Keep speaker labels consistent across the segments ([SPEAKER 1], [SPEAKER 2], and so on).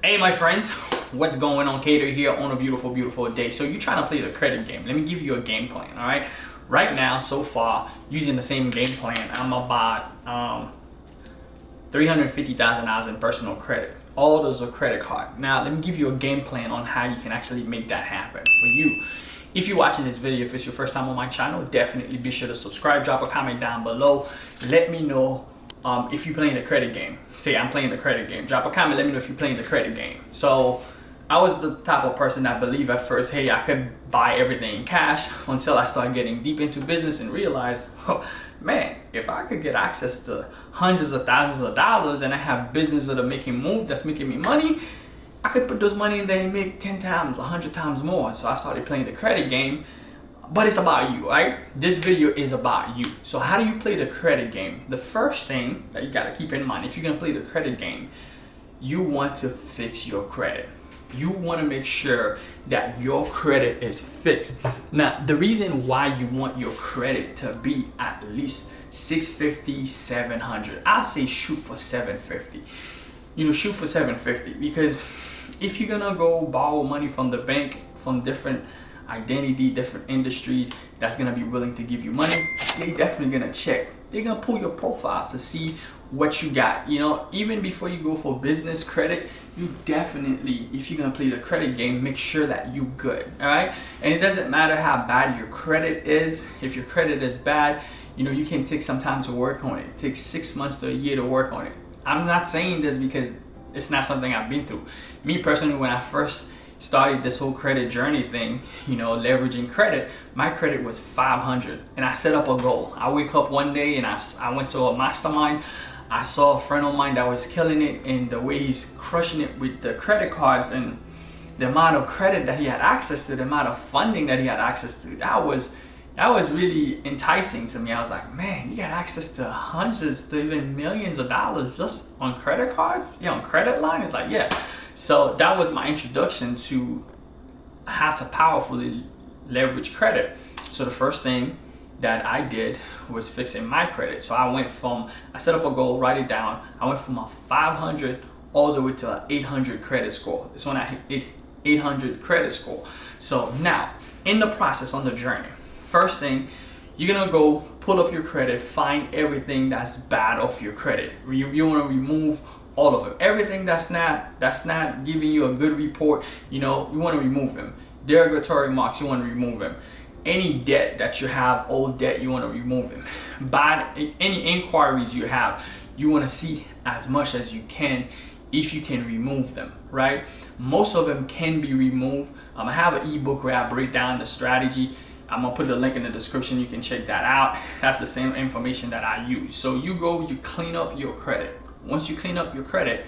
[SPEAKER 1] Hey my friends, what's going on? Cater here on a beautiful day. So you're trying to play the credit game. Let me give you a game plan, all right? Right now, so far, using the same game plan, I'm about $350,000 in personal credit. All those are credit card. Now, let me give you a game plan on how you can actually make that happen for you. If you're watching this video, if it's your first time on my channel, definitely be sure to subscribe, drop a comment down below. Let me know if you're playing the credit game. Say I'm playing the credit game. Drop a comment, let me know if you're playing the credit game. So I was the type of person that believed at first, hey, I could buy everything in cash, until I started getting deep into business and realized, oh, man, if I could get access to hundreds of thousands of dollars and I have business that are making moves, that's making me money, I could put those money in there and make 10 times, 100 times more. So I started playing the credit game. But it's about you, right? This video is about you. So how do you play the credit game? The first thing that you got to keep in mind, if you're going to play the credit game, you want to fix your credit. You want to make sure that your credit is fixed. Now, the reason why you want your credit to be at least 650, 700, I say shoot for 750. Shoot for 750, because if you're going to go borrow money from the bank, from different identity, different industries that's gonna be willing to give you money, they're definitely gonna check. They're gonna pull your profile to see what you got. Even before you go for business credit, you definitely, if you're gonna play the credit game, make sure that you good. All right, and it doesn't matter how bad your credit is. If your credit is bad, you can take some time to work on it. It takes 6 months to a year to work on it. I'm not saying this because it's not something I've been through. Me personally, when I first started this whole credit journey thing, leveraging credit, my credit was 500, and I set up a goal. I wake up one day and I went to a mastermind. I saw a friend of mine that was killing it, and the way he's crushing it with the credit cards and the amount of credit that he had access to, the amount of funding that he had access to, that was really enticing to me. I was like, man, you got access to hundreds to even millions of dollars just on credit cards, on credit line. It's like, yeah. So that was my introduction to how to powerfully leverage credit. So the first thing that I did was fixing my credit. So I set up a goal, write it down. I went from a 500 all the way to an 800 credit score. It's when I hit 800 credit score. So now, in the process, on the journey, first thing, you're gonna go pull up your credit, find everything that's bad off your credit. You wanna remove all of them. Everything that's not giving you a good report, you want to remove them. Derogatory marks, you want to remove them. Any debt that you have, old debt, you want to remove them. Any inquiries you have, you want to see as much as you can, if you can remove them, right? Most of them can be removed. I have an ebook where I break down the strategy. I'm gonna put the link in the description. You can check that out. That's the same information that I use. So you clean up your credit. Once you clean up your credit,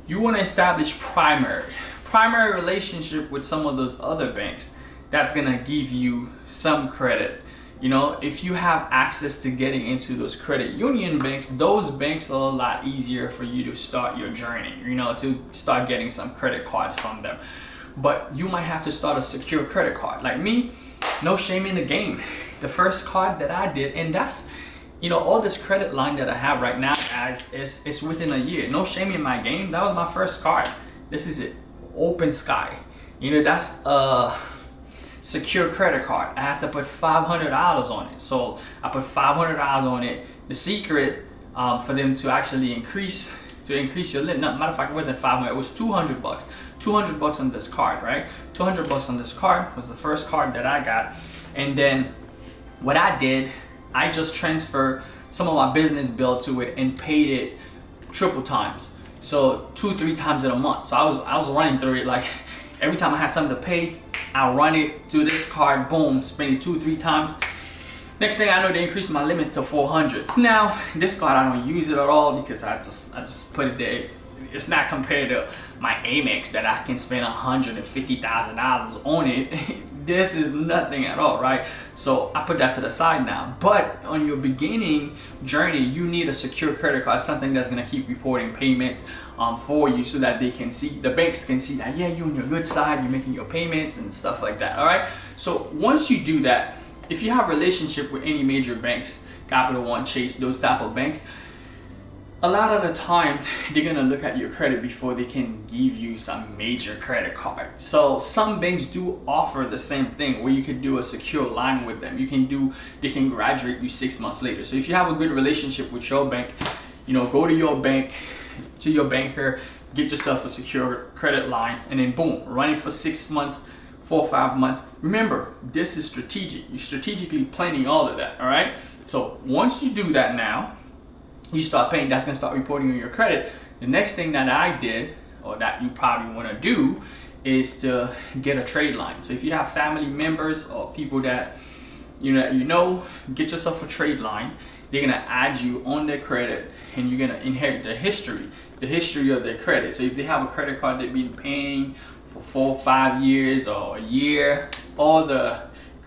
[SPEAKER 1] you want to establish primary relationship with some of those other banks. That's gonna give you some credit. If you have access to getting into those credit union banks, those banks are a lot easier for you to start your journey, to start getting some credit cards from them. But you might have to start a secure credit card. Like me, no shame in the game. The first card that I did, and that's, all this credit line that I have right now, it's within a year. No shame in my game. That was my first card. This is it. Open Sky. That's a secure credit card. I had to put $500 on it. So I put $500 on it. The secret for them to actually increase your limit. Matter of fact, it wasn't 500. It was 200 bucks. 200 bucks on this card, right? 200 bucks on this card was the first card that I got. And then what I did, I just transferred some of my business bill to it and paid it triple times. So 2-3 times in a month. So I was running through it, like every time I had something to pay, I run it to this card, boom, spend it 2-3 times. Next thing I know, they increased my limits to 400. Now, this card, I don't use it at all because I just put it there. It's not compared to my Amex that I can spend $150,000 on it. This is nothing at all, right? So I put that to the side now. But on your beginning journey, you need a secure credit card, something that's gonna keep reporting payments for you, so that they can see, the banks can see that, yeah, you're on your good side, you're making your payments and stuff like that, all right? So once you do that, if you have a relationship with any major banks, Capital One, Chase, those type of banks, a lot of the time they're gonna look at your credit before they can give you some major credit card. So some banks do offer the same thing where you can do a secure line with them. They can graduate you 6 months later. So if you have a good relationship with your bank, go to your bank, to your banker, get yourself a secure credit line, and then boom, run it for 6 months, 4 or 5 months. Remember, this is strategic. You're strategically planning all of that, all right? So once you do that now, you start paying, that's gonna start reporting on your credit. The next thing that I did, or that you probably wanna do, is to get a trade line. So if you have family members or people that get yourself a trade line. They're gonna add you on their credit, and you're gonna inherit the history of their credit. So if they have a credit card they've been paying for 4 or 5 years or a year, all the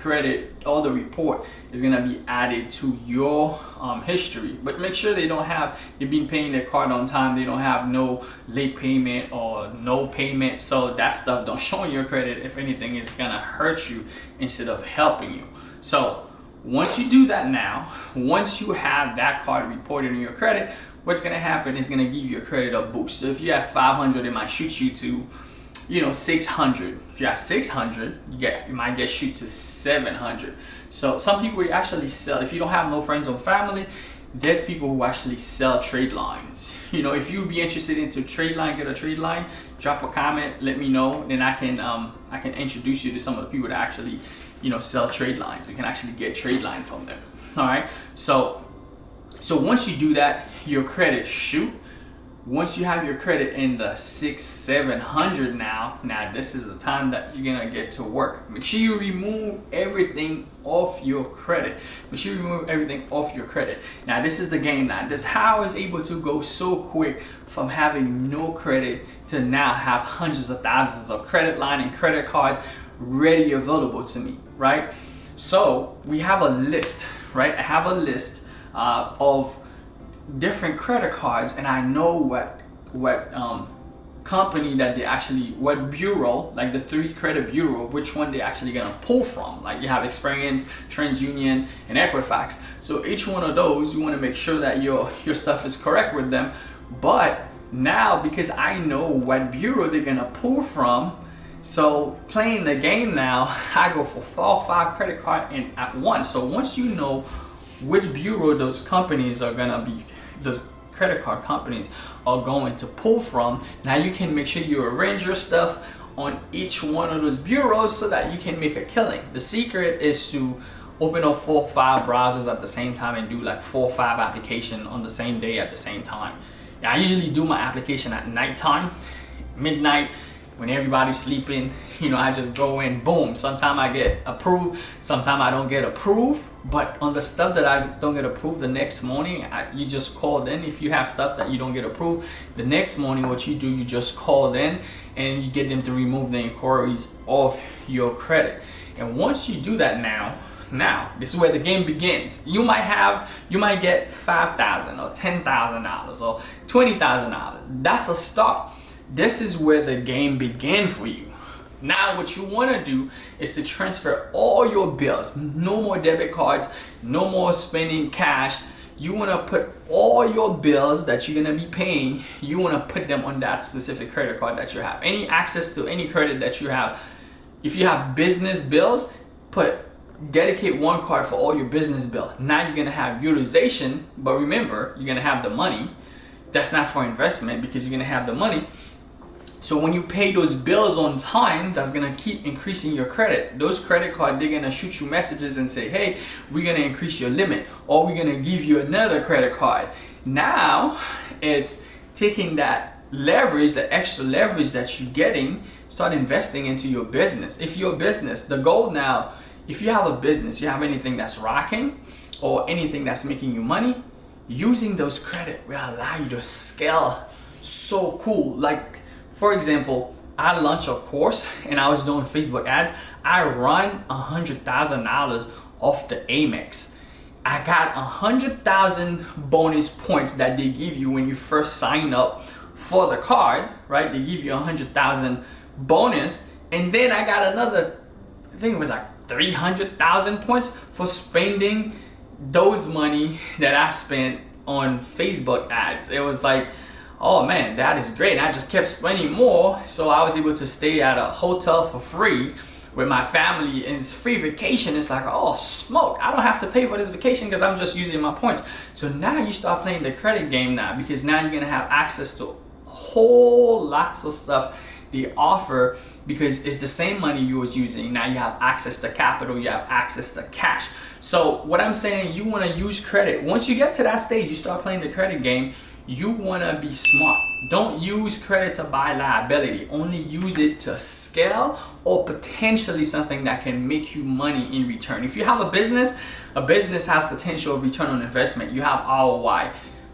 [SPEAKER 1] report is gonna be added to your history. But make sure they've been paying their card on time. They don't have no late payment or no payment. So that stuff don't show in your credit. If anything, it's gonna hurt you instead of helping you. So once you do that now, once you have that card reported in your credit, what's gonna happen is gonna give your credit a boost. So if you have 500, it might shoot you to 600. If you have 600, you might get shoot to 700. So some people actually sell, if you don't have no friends or family, there's people who actually sell trade lines. If you'd be interested into trade line, get a trade line, drop a comment, let me know, then I can introduce you to some of the people that actually sell trade lines. You can actually get trade line from them. All right. So once you do that, your credit shoot. Once you have your credit in the 600-700 now this is the time that you're gonna get to work. Make sure you remove everything off your credit. Now this is the game now. This is how I was able to go so quick from having no credit to now have hundreds of thousands of credit line and credit cards ready available to me, right? So we have a list, right? I have a list of different credit cards, and I know what company that what bureau, like the 3 credit bureau, which one they're actually gonna pull from. Like you have Experience, TransUnion, and Equifax. So each one of those, you want to make sure that your stuff is correct with them. But now, because I know what bureau they're gonna pull from, so playing the game now, I go for 4 or 5 credit card in at once. So once you know which bureau those credit card companies are going to pull from, now you can make sure you arrange your stuff on each one of those bureaus so that you can make a killing. The secret is to open up 4 or 5 browsers at the same time and do like 4 or 5 applications on the same day at the same time. Now, I usually do my application at nighttime, midnight, when everybody's sleeping. I just go in, boom. Sometimes I get approved, sometimes I don't get approved. But on the stuff that I don't get approved the next morning, you just call in. If you have stuff that you don't get approved the next morning, what you do, you just call in and you get them to remove the inquiries off your credit. And once you do that now this is where the game begins. You might get $5,000 or $10,000 or $20,000. That's a start. This is where the game begins for you. Now what you want to do is to transfer all your bills. No more debit cards, no more spending cash. You want to put all your bills that you're going to be paying, you want to put them on that specific credit card that you have. Any access to any credit that you have. If you have business bills, dedicate one card for all your business bill. Now you're going to have utilization, but remember, you're going to have the money. That's not for investment because you're going to have the money. So when you pay those bills on time, that's gonna keep increasing your credit. Those credit cards, they're gonna shoot you messages and say, hey, we're gonna increase your limit, or we're gonna give you another credit card. Now, it's taking that leverage, the extra leverage that you're getting, start investing into your business. If your business, the goal now, if you have a business, you have anything that's rocking or anything that's making you money, using those credit will allow you to scale so cool. Like, for example, I launched a course and I was doing Facebook ads. I run $100,000 off the Amex. I got 100,000 bonus points that they give you when you first sign up for the card, right? They give you 100,000 bonus, and then I got another, I think it was like 300,000 points for spending those money that I spent on Facebook ads. It was like, oh man, that is great. I just kept spending more, so I was able to stay at a hotel for free with my family, and it's free vacation. It's like, oh smoke, I don't have to pay for this vacation because I'm just using my points. So now you start playing the credit game now, because now you're gonna have access to whole lots of stuff they offer, because it's the same money you was using. Now you have access to capital, you have access to cash. So what I'm saying, you want to use credit. Once you get to that stage, you start playing the credit game, you want to be smart. Don't use credit to buy liability. Only use it to scale or potentially something that can make you money in return. If you have a business has potential of return on investment. You have ROI.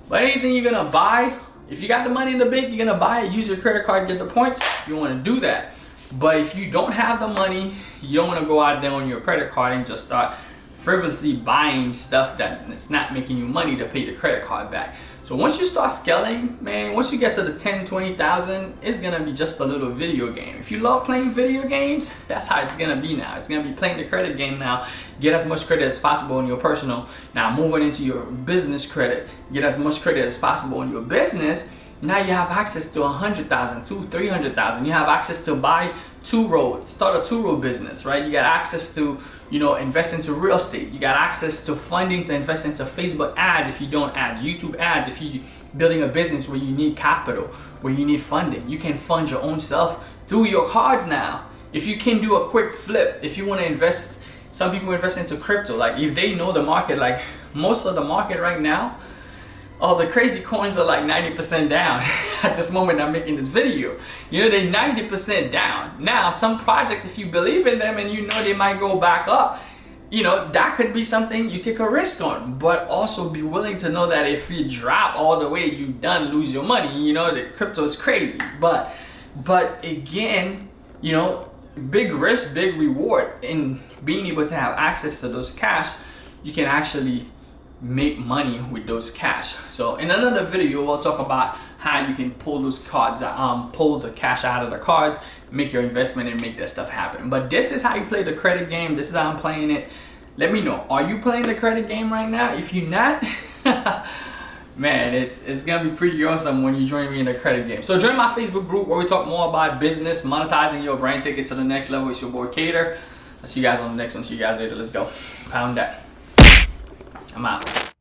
[SPEAKER 1] But anything you're going to buy, if you got the money in the bank, you're going to buy it, use your credit card, get the points, you want to do that. But if you don't have the money, you don't want to go out there on your credit card and just start frivolously buying stuff that it's not making you money to pay the credit card back. So once you start scaling, man, once you get to the 10, 20,000, it's gonna be just a little video game. If you love playing video games, that's how it's gonna be now. It's gonna be playing the credit game now. Get as much credit as possible in your personal. Now moving into your business credit, get as much credit as possible in your business. Now you have access to 100,000, 300,000. You have access to buy start a two-road business, right? You got access to, invest into real estate. You got access to funding to invest into Facebook ads if you don't ads, YouTube ads if you're building a business where you need capital, where you need funding. You can fund your own self through your cards now. If you can do a quick flip, if you want to invest, some people invest into crypto. Like if they know the market, like most of the market right now, all the crazy coins are like 90% down at this moment I'm making this video. They're 90% down. Now, some projects, if you believe in them and they might go back up, that could be something you take a risk on. But also be willing to know that if you drop all the way, you done lose your money. The crypto is crazy. But again, big risk, big reward. In being able to have access to those cash, you can actually make money with those cash. So in another video, we'll talk about how you can pull those cards, pull the cash out of the cards, make your investment and make that stuff happen. But this is how you play the credit game. This is how I'm playing it. Let me know, are you playing the credit game right now? If you're not, man, it's gonna be pretty awesome when you join me in the credit game. So join my Facebook group where we talk more about business, monetizing your brand, take it to the next level. It's your boy Cater. I'll see you guys on the next one. See you guys later. Let's go. Pound that. I'm out.